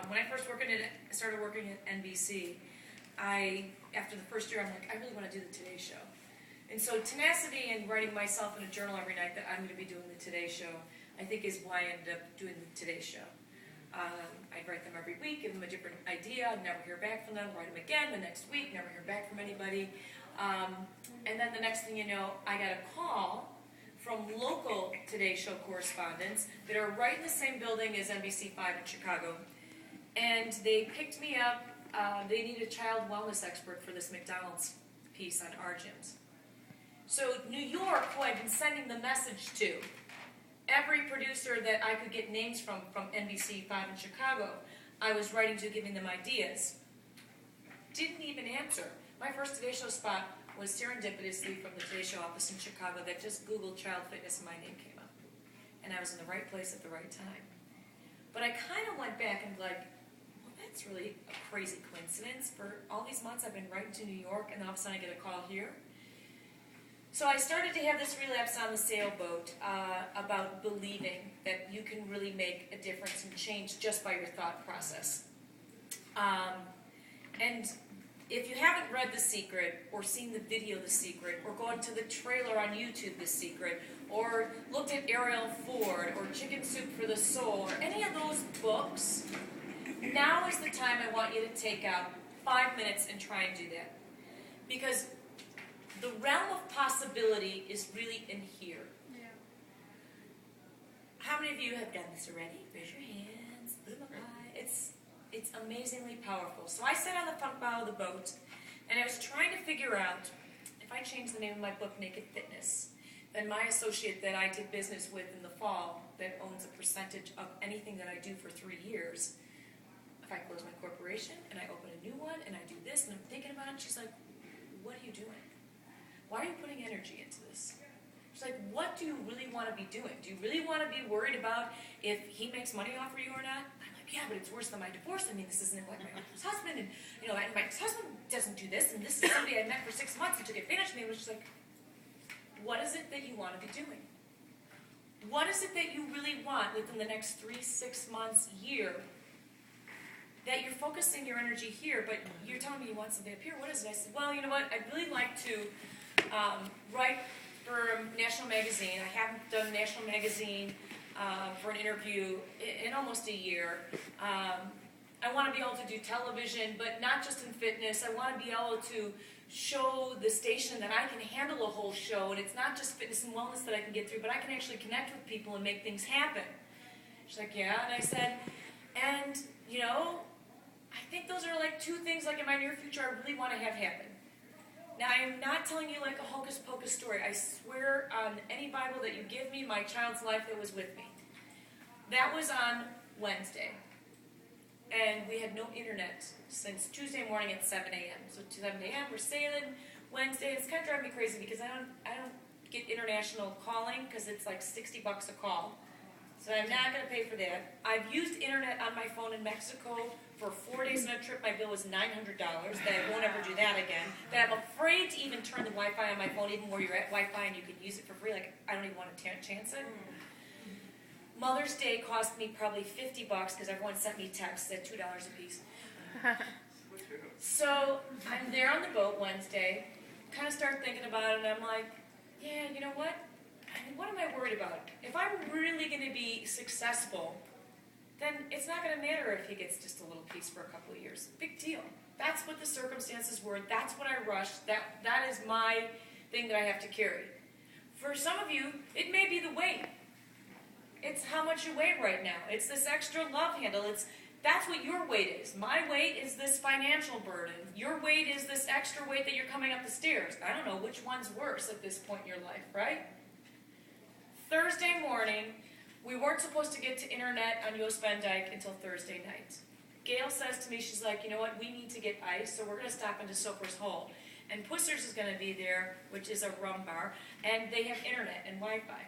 When I first started working at NBC, after the first year, I'm like, I really want to do the Today Show. And so tenacity and writing myself in a journal every night that I'm going to be doing the Today Show, I think is why I ended up doing the Today Show. I'd write them every week, give them a different idea, I'd never hear back from them, write them again the next week, never hear back from anybody. And then the next thing you know, I got a call from local Today Show correspondents that are right in the same building as NBC5 in Chicago. And they picked me up. They need a child wellness expert for this McDonald's piece on our gyms. So New York, who I've been sending the message to, every producer that I could get names from NBC5 in Chicago, I was writing to, giving them ideas, didn't even answer. My first Today Show spot was serendipitously from the Today Show office in Chicago that just Googled child fitness and my name came up. And I was in the right place at the right time. But I kind of went back and like, well, that's really a crazy coincidence. For all these months I've been writing to New York, and all of a sudden I get a call here. So I started to have this relapse on the sailboat about believing that you can really make a difference and change just by your thought process. And if you haven't read The Secret, or seen the video The Secret, or gone to the trailer on YouTube The Secret, or looked at Ariel Ford, or Chicken Soup for the Soul, or any of those books, now is the time I want you to take out 5 minutes and try and do that. Because the realm of possibility is really in here. Yeah. How many of you have done this already? Raise your hands. It's amazingly powerful. So I sat on the front bow of the boat, and I was trying to figure out, if I change the name of my book, Naked Fitness, then my associate that I did business with in the fall, that owns a percentage of anything that I do for 3 years, if I close my corporation, and I open a new one, and I do this, and I'm thinking about it, she's like, what are you doing? Why are you putting energy into this? She's like, what do you really want to be doing? Do you really want to be worried about if he makes money off of you or not? I'm like, yeah, but it's worse than my divorce. I mean, this isn't like my ex-husband, and and my ex-husband doesn't do this, and this is somebody I met for 6 months and took advantage of me. And she's like, what is it that you want to be doing? What is it that you really want within the next 3, 6 months, year, that you're focusing your energy here, but you're telling me you want something up here? What is it? I said, well, you know what? I'd really like to write for National Magazine. I haven't done National Magazine for an interview in almost a year. I want to be able to do television, but not just in fitness. I want to be able to show the station that I can handle a whole show, and it's not just fitness and wellness that I can get through, but I can actually connect with people and make things happen. She's like, yeah, and I said, and I think those are like 2 things like in my near future I really want to have happen. Now, I am not telling you like a hocus pocus story. I swear on any Bible that you give me, my child's life that was with me. That was on Wednesday. And we had no internet since Tuesday morning at 7 a.m. So 7 a.m. we're sailing. Wednesday, it's kind of driving me crazy because I don't get international calling because it's like $60 a call. So I'm not going to pay for that. I've used internet on my phone in Mexico for 4 days on a trip. My bill was $900. That I won't ever do that again. That I'm afraid to even turn the Wi-Fi on my phone, even where you're at Wi-Fi and you can use it for free. Like, I don't even want to chance it. Mother's Day cost me probably $50 because everyone sent me texts at $2 a piece. So I'm there on the boat Wednesday, kind of start thinking about it, and I'm like, yeah, you know what? What am I worried about? If I'm really going to be successful, then it's not going to matter if he gets just a little piece for a couple of years. Big deal. That's what the circumstances were. That's what I rushed. That is my thing that I have to carry. For some of you, it may be the weight. It's how much you weigh right now. It's this extra love handle. That's what your weight is. My weight is this financial burden. Your weight is this extra weight that you're coming up the stairs. I don't know which one's worse at this point in your life, right? Thursday morning, we weren't supposed to get to internet on Joost Van Dyke until Thursday night. Gail says to me, she's like, you know what, we need to get ice, so we're going to stop into Soper's Hole. And Pussers is going to be there, which is a rum bar, and they have internet and Wi-Fi.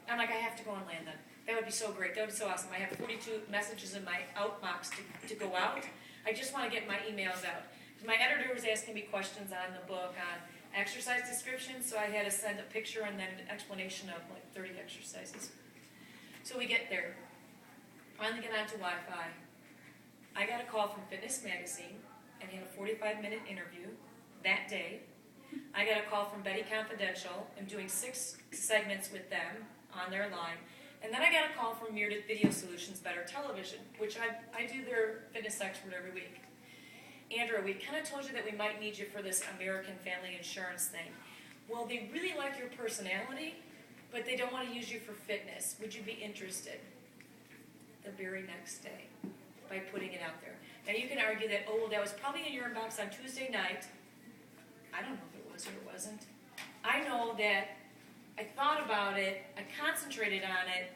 I'm like, I have to go and land them. That would be so great. That would be so awesome. I have 42 messages in my outbox to go out. I just want to get my emails out. My editor was asking me questions on the book on exercise descriptions, so I had to send a picture and then an explanation of like 30 exercises. So we get there. Finally get onto Wi-Fi. I got a call from Fitness Magazine and had a 45-minute interview that day. I got a call from Betty Confidential. I'm doing 6 segments with them on their line. And then I got a call from Meredith Video Solutions Better Television, which I do their fitness expert every week. Andrea, we kind of told you that we might need you for this American Family Insurance thing. Well, they really like your personality, but they don't want to use you for fitness. Would you be interested? The very next day, by putting it out there. Now you can argue that, oh, well, that was probably in your inbox on Tuesday night. I don't know if it was or it wasn't. I know that I thought about it, I concentrated on it,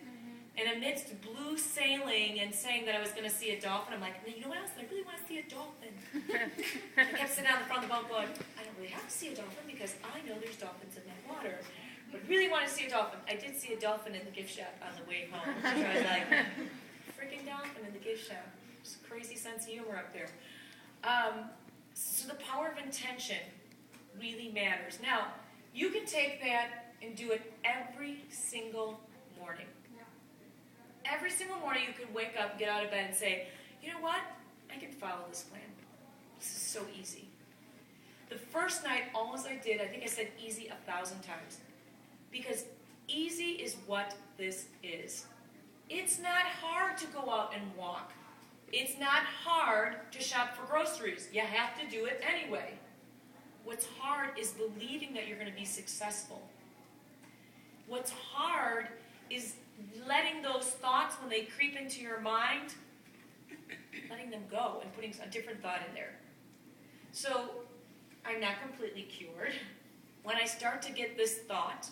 and amidst blue sailing and saying that I was going to see a dolphin, I'm like, you know what else? I really want to see a dolphin. I kept sitting down in front of the boat going, I don't really have to see a dolphin because I know there's dolphins in that water. But really want to see a dolphin. I did see a dolphin in the gift shop on the way home. So I was like, freaking dolphin in the gift shop. It's a crazy sense of humor up there. So the power of intention really matters. Now, you can take that and do it every single morning. Every single morning you can wake up, get out of bed and say, you know what? I can follow this plan. This is so easy. The first night, all I did, I think I said easy 1,000 times. Because easy is what this is. It's not hard to go out and walk. It's not hard to shop for groceries. You have to do it anyway. What's hard is believing that you're going to be successful. What's hard is letting those thoughts, when they creep into your mind, letting them go and putting a different thought in there. So, I'm not completely cured. When I start to get this thought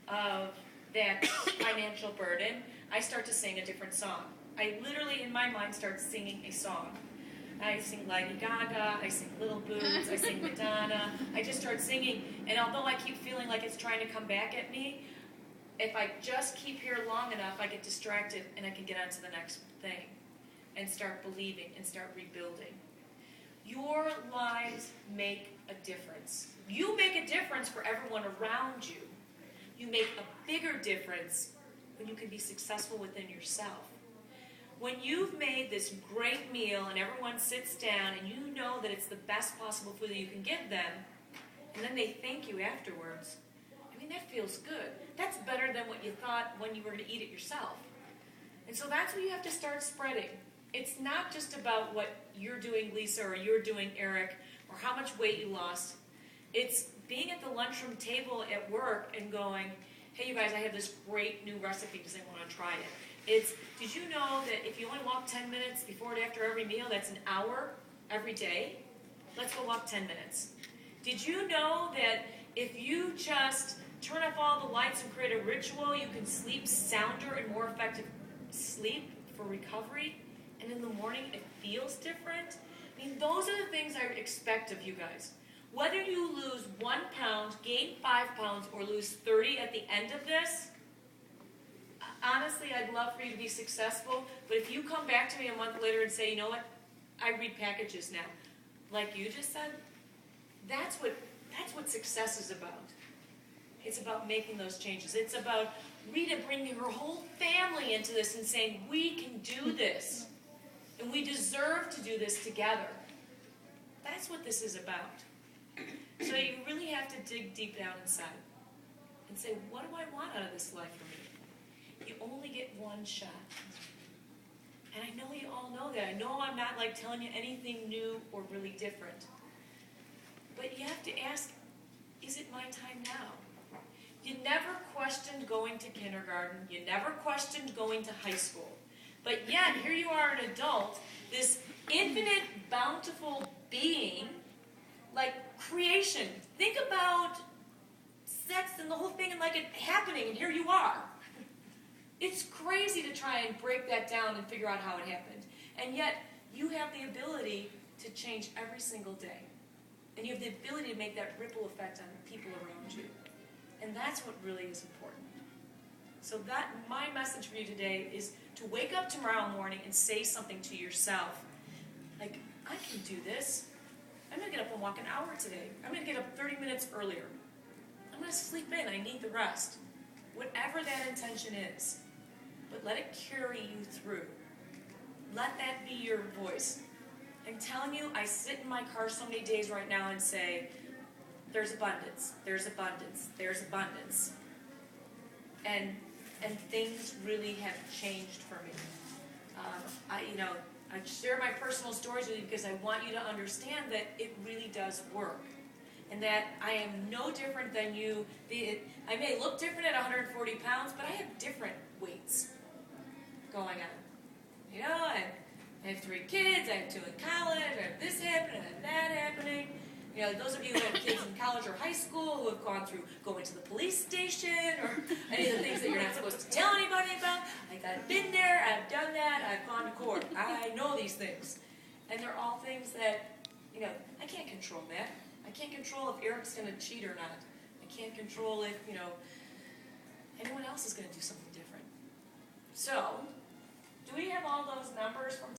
of that financial burden, I start to sing a different song. I literally, in my mind, start singing a song. I sing Lady Gaga, I sing Little Boots, I sing Madonna. I just start singing, and although I keep feeling like it's trying to come back at me, if I just keep here long enough, I get distracted and I can get on to the next thing and start believing and start rebuilding. Your lives make a difference. You make a difference for everyone around you. You make a bigger difference when you can be successful within yourself. When you've made this great meal and everyone sits down and you know that it's the best possible food that you can give them, and then they thank you afterwards, I mean, that feels good. That's better than what you thought when you were going to eat it yourself. And so that's what you have to start spreading. It's not just about what you're doing, Lisa, or you're doing, Eric, or how much weight you lost. It's being at the lunchroom table at work and going, hey, you guys, I have this great new recipe. Does anyone want to try it? It's, did you know that if you only walk 10 minutes before and after every meal, that's an hour every day? Let's go walk 10 minutes. Did you know that if you just turn off all the lights and create a ritual, you can sleep sounder and more effective sleep for recovery? And in the morning, it feels different? I mean, those are the things I expect of you guys. Whether you lose 1 pound, gain 5 pounds, or lose 30 at the end of this, honestly, I'd love for you to be successful, but if you come back to me a month later and say, you know what, I read packages now, like you just said, that's what success is about. It's about making those changes. It's about Rita bringing her whole family into this and saying, we can do this, and we deserve to do this together. That's what this is about. So you really have to dig deep down inside and say, what do I want out of this life for me? You only get one shot. And I know you all know that. I know I'm not like telling you anything new or really different. But you have to ask, is it my time now? You never questioned going to kindergarten. You never questioned going to high school. But yet, here you are an adult, this infinite, bountiful being, like creation. Think about sex and the whole thing and like it happening, and here you are. It's crazy to try and break that down and figure out how it happened. And yet, you have the ability to change every single day. And you have the ability to make that ripple effect on the people around you. And that's what really is important. So that, my message for you today is to wake up tomorrow morning and say something to yourself. Like, I can do this. I'm going to get up and walk an hour today. I'm going to get up 30 minutes earlier. I'm going to sleep in. I need the rest. Whatever that intention is. But let it carry you through. let that be your voice. I'm telling you, I sit in my car so many days right now and say, there's abundance, there's abundance, there's abundance. And things really have changed for me. I share my personal stories with you because I want you to understand that it really does work. And that I am no different than you. I may look different at 140 pounds, but I have different weights going on. You know, I have 3 kids, I have 2 in college, I have this happening, I have that happening. You know, those of you who have kids in college or high school who have gone through going to the police station or any of the things that you're not supposed to tell anybody about. Like, I've been there, I've done that, I've gone to court. I know these things. And they're all things that, you know, I can't control that. I can't control if Eric's going to cheat or not. I can't control if, you know, anyone else is going to do something different. So, do we have all those numbers from